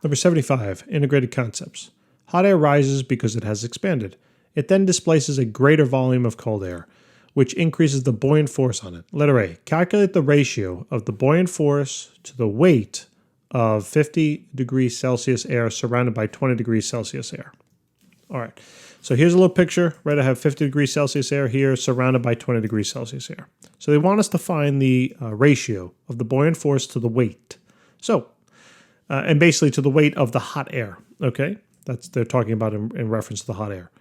Number 75, integrated concepts. Hot air rises because it has expanded. It then displaces a greater volume of cold air, which increases the buoyant force on it. Letter A, calculate the ratio of the buoyant force to the weight of 50 degrees Celsius air surrounded by 20 degrees Celsius air. All right, so here's a little picture, right? I have 50 degrees Celsius air here surrounded by 20 degrees Celsius air. So they want us to find the ratio of the buoyant force to the weight. So, and basically to the weight of the hot air, okay? That's they're talking about in reference to the hot air.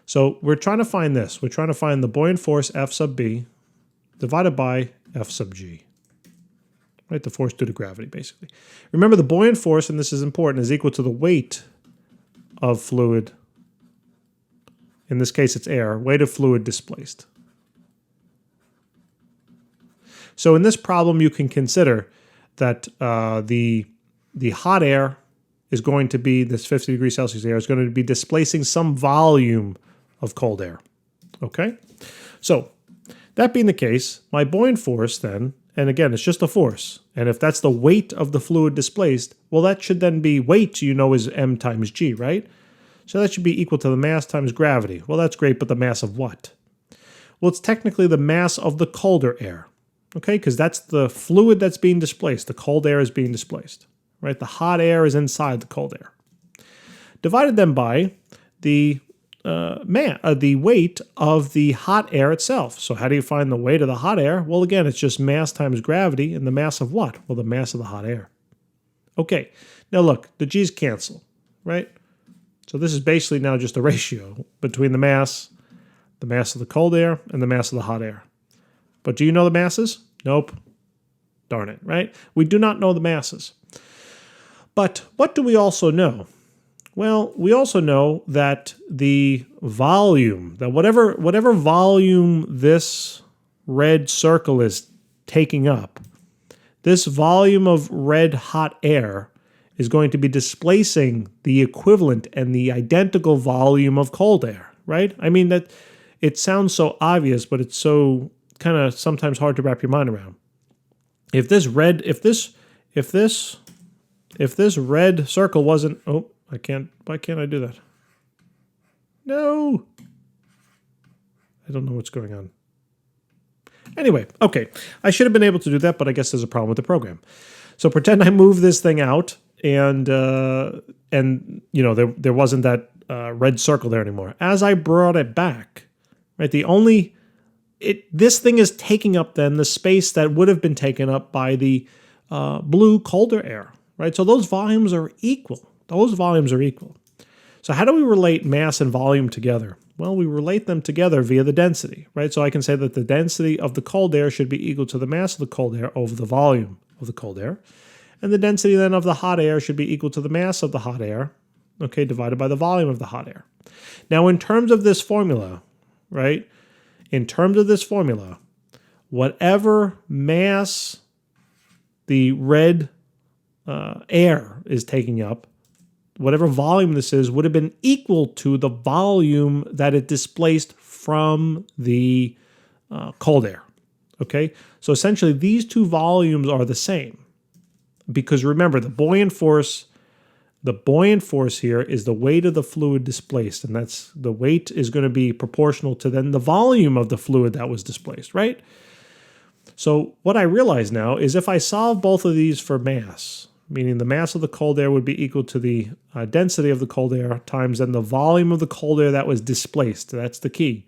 So we're trying to find this. We're trying to find the buoyant force F sub B divided by F sub G. Right, the force due to gravity, basically. Remember, the buoyant force, and this is important, is equal to the weight of fluid. In this case, it's air. Weight of fluid displaced. So in this problem, you can consider that the hot air is going to be, this 50 degrees Celsius air is going to be displacing some volume of cold air. Okay? So, that being the case, my buoyant force then, and again, it's just a force, and if that's the weight of the fluid displaced, well, that should then be weight, you know, is m times g, right? So that should be equal to the mass times gravity. Well, that's great, but the mass of what? Well, it's technically the mass of the colder air, okay? Because that's the fluid that's being displaced. The cold air is being displaced, right? The hot air is inside the cold air. Divided then by the weight of the hot air itself. So how do you find the weight of the hot air? Well, again, it's just mass times gravity, and the mass of what? Well, the mass of the hot air. Okay, now look, the g's cancel, right? So this is basically now just a ratio between the mass of the cold air, and the mass of the hot air. But do you know the masses? Nope. Darn it, right? We do not know the masses. But what do we also know? Well, we also know that the volume, that whatever volume this red circle is taking up, this volume of red hot air is going to be displacing the equivalent and the identical volume of cold air, right? I mean, that it sounds so obvious, but it's so kind of sometimes hard to wrap your mind around. If this red circle wasn't, oh, why can't I do that? No. I don't know what's going on. Anyway, okay. I should have been able to do that, but I guess there's a problem with the program. So pretend I move this thing out, and you know, there wasn't that red circle there anymore. As I brought it back, right, this thing is taking up then the space that would have been taken up by the blue colder air, right? So those volumes are equal. Those volumes are equal. So how do we relate mass and volume together? Well, we relate them together via the density, right? So I can say that the density of the cold air should be equal to the mass of the cold air over the volume of the cold air. And the density then of the hot air should be equal to the mass of the hot air, okay, divided by the volume of the hot air. Now, in terms of this formula, right? In terms of this formula, whatever mass the red air is taking up, whatever volume this is, would have been equal to the volume that it displaced from the cold air, okay? So essentially, these two volumes are the same. Because remember, the buoyant force here is the weight of the fluid displaced, and that's the weight is going to be proportional to then the volume of the fluid that was displaced, right? So what I realize now is if I solve both of these for mass, meaning the mass of the cold air would be equal to the density of the cold air times then the volume of the cold air that was displaced, that's the key,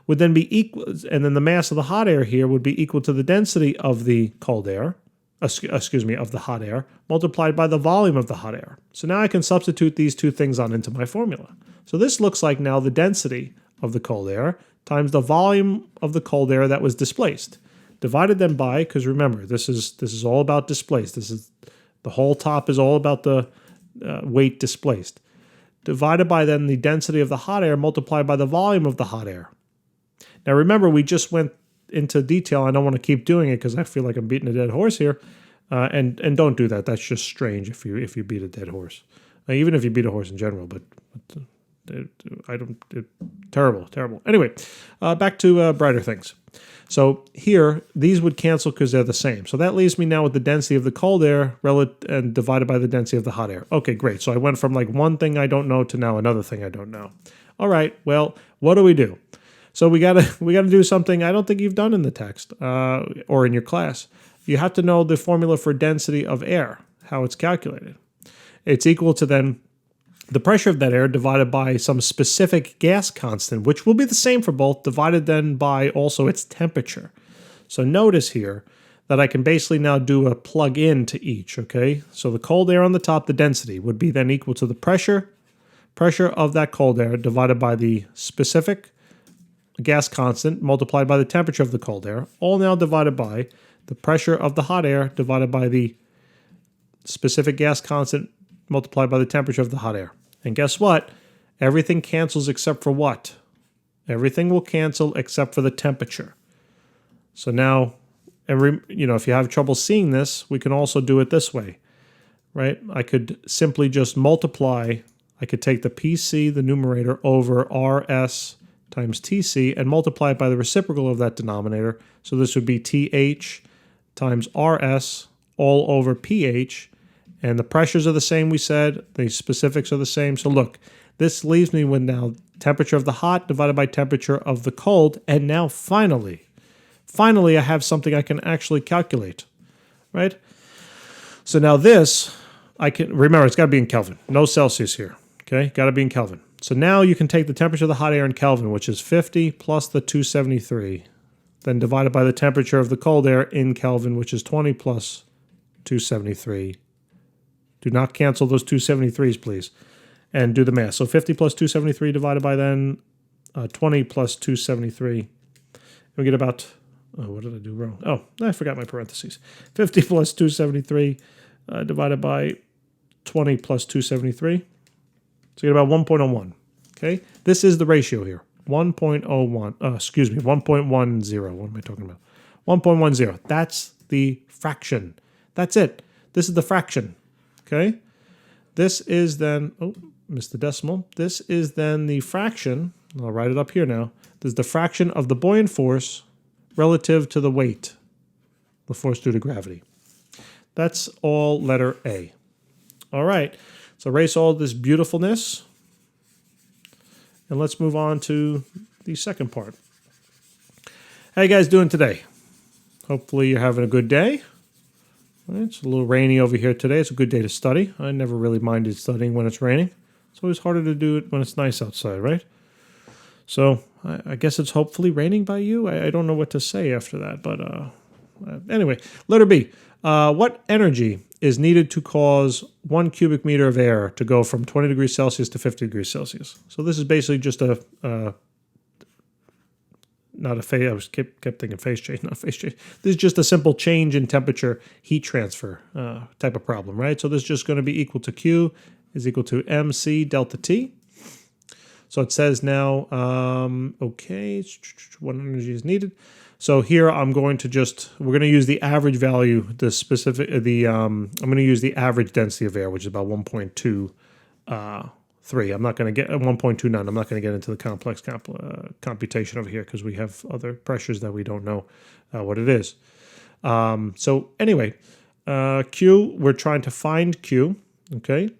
would then be equal, and then the mass of the hot air here would be equal to the density of the cold air, of the hot air, multiplied by the volume of the hot air. So now I can substitute these two things on into my formula. So this looks like now the density of the cold air times the volume of the cold air that was displaced. Divided then by, because remember, this is all about displaced. The whole top is all about the weight displaced. Divided by then the density of the hot air multiplied by the volume of the hot air. Now remember, we just went into detail. I don't want to keep doing it because I feel like I'm beating a dead horse here. And don't do that. That's just strange if you beat a dead horse. Even if you beat a horse in general, but Terrible, terrible. Anyway, back to brighter things. So here, these would cancel because they're the same. So that leaves me now with the density of the cold air and divided by the density of the hot air. Okay, great. So I went from like one thing I don't know to now another thing I don't know. All right, well, what do? So we gotta do something I don't think you've done in the text or in your class. You have to know the formula for density of air, how it's calculated. It's equal to then the pressure of that air divided by some specific gas constant, which will be the same for both, divided then by also its temperature. So notice here that I can basically now do a plug in to each, okay? So the cold air on the top, the density, would be then equal to the pressure of that cold air divided by the specific gas constant multiplied by the temperature of the cold air, all now divided by the pressure of the hot air divided by the specific gas constant multiplied by the temperature of the hot air. And guess what? Everything cancels except for what? Everything will cancel except for the temperature. So now, if you have trouble seeing this, we can also do it this way, right? I could simply just multiply. I could take the PC, the numerator, over RS times TC and multiply it by the reciprocal of that denominator. So this would be TH times RS all over pH. And the pressures are the same, we said. The specifics are the same. So look, this leaves me with now temperature of the hot divided by temperature of the cold. And now finally, I have something I can actually calculate, right? So now this, I can, remember, it's got to be in Kelvin. No Celsius here, okay? Got to be in Kelvin. So now you can take the temperature of the hot air in Kelvin, which is 50 plus the 273, then divided by the temperature of the cold air in Kelvin, which is 20 plus 273. Do not cancel those 273s, please, and do the math. So 50 plus 273 divided by then 20 plus 273. We get about, what did I do wrong? Oh, I forgot my parentheses. 50 plus 273 divided by 20 plus 273. So you get about 1.01. Okay, this is the ratio here. 1.01. 1.10. What am I talking about? 1.10. That's the fraction. That's it. This is the fraction. Okay, this is then, missed the decimal. This is then the fraction, I'll write it up here now. This is the fraction of the buoyant force relative to the weight, the force due to gravity. That's all letter A. All right, so erase all this beautifulness. And let's move on to the second part. How you guys doing today? Hopefully you're having a good day. It's a little rainy over here today. It's a good day to study. I never really minded studying when it's raining. It's always harder to do it when it's nice outside, right? So I guess it's hopefully raining by you. I don't know what to say after that. But anyway, letter B. What energy is needed to cause 1 cubic meter of air to go from 20 degrees Celsius to 50 degrees Celsius? So this is basically just not a phase. I kept thinking phase change, not phase change. This is just a simple change in temperature, heat transfer type of problem, right? So this is just going to be equal to Q is equal to MC delta T. So it says now, okay, what energy is needed? So here I'm going to we're going to use the average value, I'm going to use the average density of air, which is about 1.23. I'm not going to get 1.29. I'm not going to get into the complex computation over here because we have other pressures that we don't know what it is. So anyway, Q, we're trying to find Q, okay?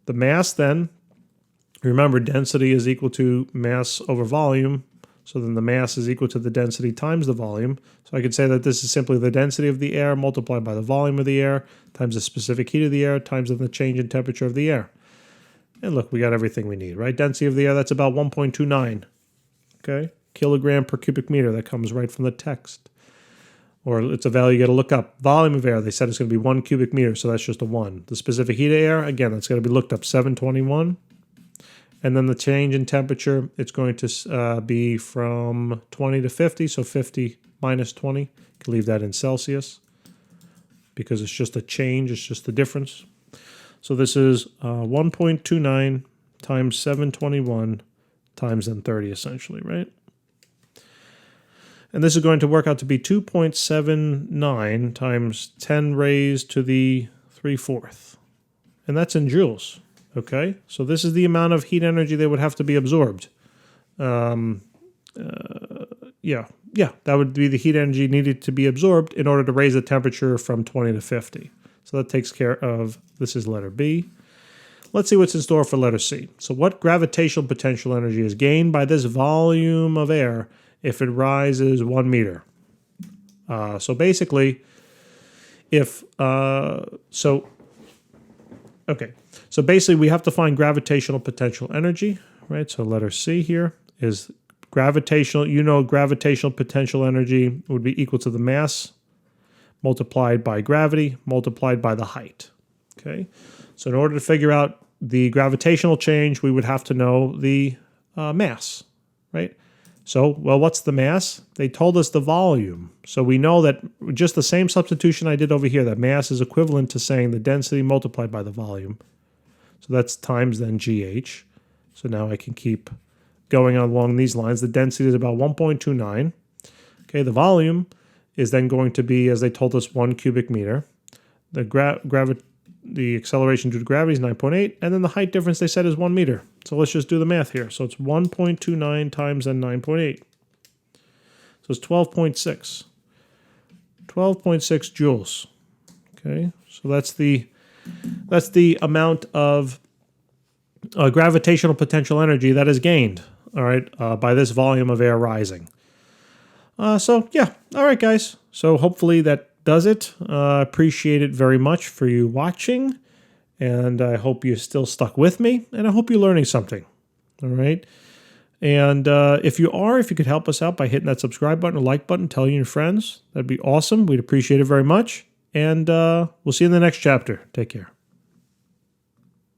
The mass then, remember density is equal to mass over volume. So then the mass is equal to the density times the volume. So I could say that this is simply the density of the air multiplied by the volume of the air times the specific heat of the air times the change in temperature of the air. And look, we got everything we need, right? Density of the air, that's about 1.29, okay? Kilogram per cubic meter, that comes right from the text. Or it's a value you got to look up. Volume of air, they said it's going to be 1 cubic meter, so that's just a 1. The specific heat of air, again, that's going to be looked up, 721. And then the change in temperature, it's going to be from 20 to 50, so 50 minus 20. You can leave that in Celsius because it's just a change, it's just the difference. So this is 1.29 times 721 times then 30 essentially, right? And this is going to work out to be 2.79 times 10 raised to the 3/4. And that's in joules. Okay, so this is the amount of heat energy that would have to be absorbed. Yeah, that would be the heat energy needed to be absorbed in order to raise the temperature from 20 to 50. So that takes care of, this is letter B. Let's see what's in store for letter C. So what gravitational potential energy is gained by this volume of air if it rises 1 meter? So basically, so basically we have to find gravitational potential energy, right? So letter C here is gravitational. Gravitational potential energy would be equal to the mass multiplied by gravity multiplied by the height. Okay, so in order to figure out the gravitational change, we would have to know the mass, right? So, well, what's the mass? They told us the volume. So we know that just the same substitution I did over here, that mass is equivalent to saying the density multiplied by the volume. So that's times then GH. So now I can keep going along these lines. The density is about 1.29. Okay, the volume is then going to be, as they told us, 1 cubic meter. The acceleration due to gravity is 9.8, and then the height difference they said is 1 meter. So let's just do the math here. So it's 1.29 times then 9.8. So it's 12.6. 12.6 joules. Okay, so that's the amount of gravitational potential energy that is gained, all right, by this volume of air rising. So yeah, all right, guys. So hopefully that does it. Appreciate it very much for you watching, and I hope you're still stuck with me, and I hope you're learning something. All right, and if you could help us out by hitting that subscribe button or like button, telling your friends, that'd be awesome. We'd appreciate it very much, and we'll see you in the next chapter. Take care.